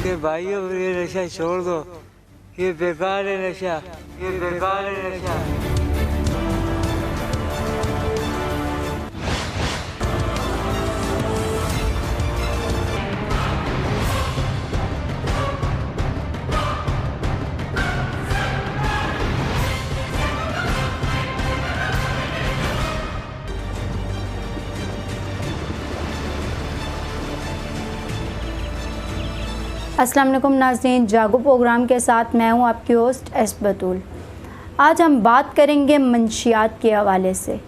कि भाइयों ये नशा छोड़ दो, ये बेकार है नशा, ये बेकार है नशा। अस्सलाम वालेकुम नाज़रीन, जागो प्रोग्राम के साथ मैं हूं आपकी होस्ट एस बतूल। आज हम बात करेंगे मंशियात के हवाले से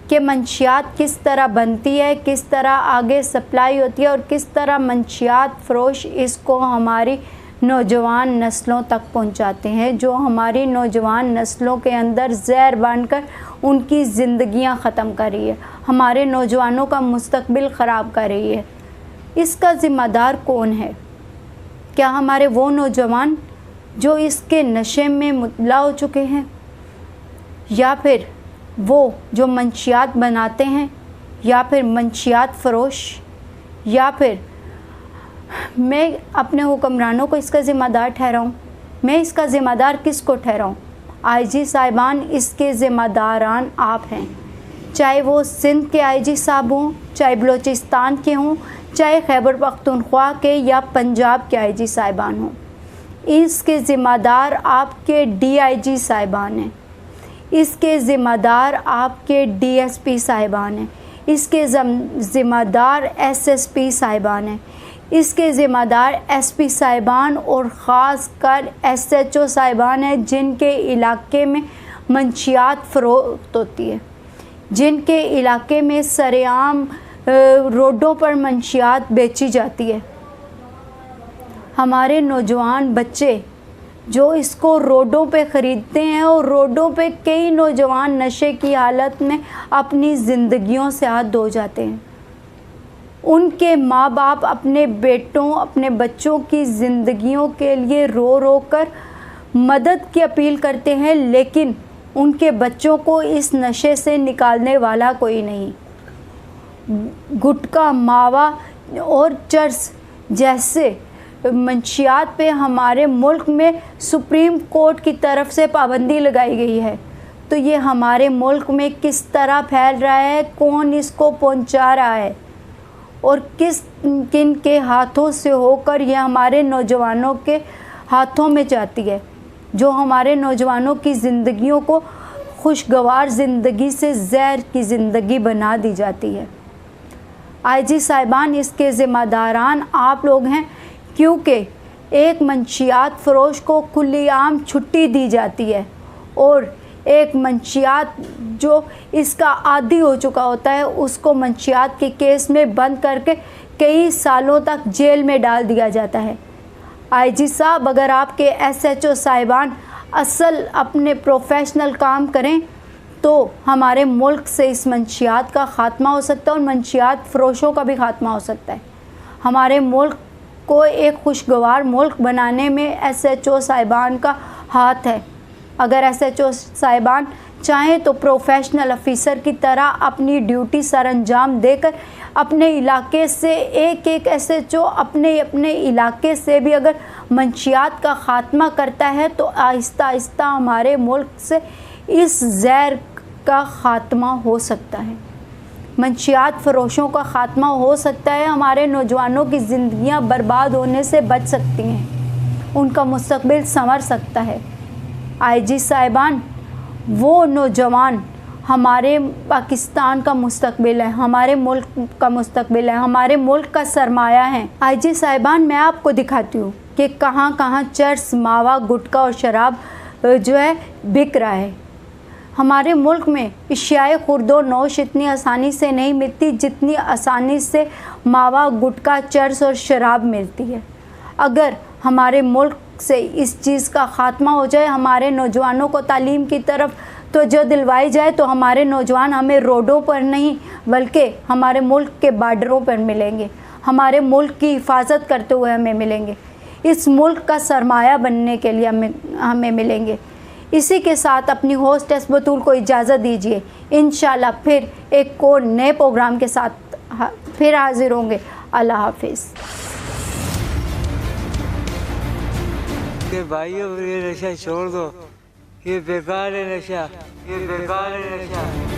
कि मंशियात किस तरह बनती है, किस तरह आगे सप्लाई होती है और किस तरह मंशियात फ़रोश इसको हमारी नौजवान नस्लों तक पहुंचाते हैं, जो हमारी नौजवान नस्लों के अंदर ज़हर बनकर उनकी ज़िंदगियां ख़त्म कर रही है, हमारे नौजवानों का मुस्तकबिल ख़राब कर रही है। इसका ज़िम्मेदार कौन है? क्या हमारे वो नौजवान जो इसके नशे में मुब्तला हो चुके हैं, या फिर वो जो मंशियात बनाते हैं, या फिर मंशियात फ़रोश, या फिर मैं अपने हुक्मरानों को इसका ज़िम्मेदार ठहराऊँ? मैं इसका ज़िम्मेदार किसको ठहराऊँ? आईजी साहिबान इसके ज़िम्मेदारान आप हैं, चाहे वो सिंध के आईजी साहब हों, चाहे बलूचिस्तान के हों, चाहे खैबर पख्तूनख्वा के या पंजाब के आईजी साहिबान हों। इसके ज़िम्मेदार आपके डीआईजी साहिबान हैं, इसके ज़िम्मेदार आपके डीएसपी साहिबान हैं, इसके ज़िम्मेदार एसएसपी साहिबान हैं, इसके ज़िम्मेदार एसपी साहिबान और ख़ास कर एसएचओ साहिबान हैं, जिनके इलाके में मंशियात फ़रोख्त होती है, जिनके इलाके में सरेआम रोडों पर मंशियात बेची जाती है। हमारे नौजवान बच्चे जो इसको रोडों पे ख़रीदते हैं और रोडों पे कई नौजवान नशे की हालत में अपनी ज़िंदगियों से हाथ धो जाते हैं। उनके माँ बाप अपने बेटों, अपने बच्चों की ज़िंदगियों के लिए रो रो कर मदद की अपील करते हैं, लेकिन उनके बच्चों को इस नशे से निकालने वाला कोई नहीं। गुटखा, मावा और चर्स जैसे मंशियात पे हमारे मुल्क में सुप्रीम कोर्ट की तरफ से पाबंदी लगाई गई है, तो ये हमारे मुल्क में किस तरह फैल रहा है, कौन इसको पहुंचा रहा है और किन के हाथों से होकर यह हमारे नौजवानों के हाथों में जाती है, जो हमारे नौजवानों की ज़िंदगियों को खुशगवार ज़िंदगी से ज़हर की ज़िंदगी बना दी जाती है। आईजी साहिबान इसके ज़िम्मेदारान आप लोग हैं, क्योंकि एक मंशियात फ़रोश को खुलेआम छुट्टी दी जाती है और एक मंशियात जो इसका आदी हो चुका होता है उसको मंशियात के केस में बंद करके कई सालों तक जेल में डाल दिया जाता है। आईजी साहब, अगर आपके एसएचओ साहिबान असल अपने प्रोफेशनल काम करें तो हमारे मुल्क से इस मंशियात का ख़ात्मा हो सकता है और मंशियात फ़रोशों का भी ख़ात्मा हो सकता है। हमारे मुल्क को एक खुशगवार मुल्क बनाने में एसएचओ साहिबान का हाथ है। अगर एसएचओ साहिबान चाहें तो प्रोफेशनल ऑफिसर की तरह अपनी ड्यूटी सर अंजाम देकर अपने इलाके से एक एसएचओ अपने इलाके से भी अगर मंशियात का ख़ात्मा करता है तो आहिस्ता आहिस्ता हमारे मुल्क से इस ज़हर का ख़ात्मा हो सकता है, मंशियात फ़रोशों का ख़ात्मा हो सकता है। हमारे नौजवानों की ज़िंदगियां बर्बाद होने से बच सकती हैं, उनका मुस्तकबिल संवर सकता है। आईजी साहिबान, वो नौजवान हमारे पाकिस्तान का मुस्तकबिल है, हमारे मुल्क का मुस्तकबिल है, हमारे मुल्क का सरमाया है। आईजी साहिबान, मैं आपको दिखाती हूँ कि कहाँ कहाँ चर्स, मावा, गुटखा और शराब जो है बिक रहा है। हमारे मुल्क में इश्याए खुर्दो नोश इतनी आसानी से नहीं मिलती जितनी आसानी से मावा, गुटखा, चर्स और शराब मिलती है। अगर हमारे मुल्क से इस चीज़ का ख़ात्मा हो जाए, हमारे नौजवानों को तालीम की तरफ तो जो दिलवाई जाए, तो हमारे नौजवान हमें रोडों पर नहीं बल्कि हमारे मुल्क के बॉर्डरों पर मिलेंगे, हमारे मुल्क की हिफाजत करते हुए हमें मिलेंगे, इस मुल्क का सरमाया बनने के लिए हमें मिलेंगे। इसी के साथ अपनी होस्ट एस बतूल को इजाज़त दीजिए। इंशाल्लाह फिर एक और नए प्रोग्राम के साथ फिर हाजिर होंगे। अल्लाह हाफिज़। के भाइयों ये नशा छोड़ दो, ये बेकार है नशा, ये बेकार है नशा।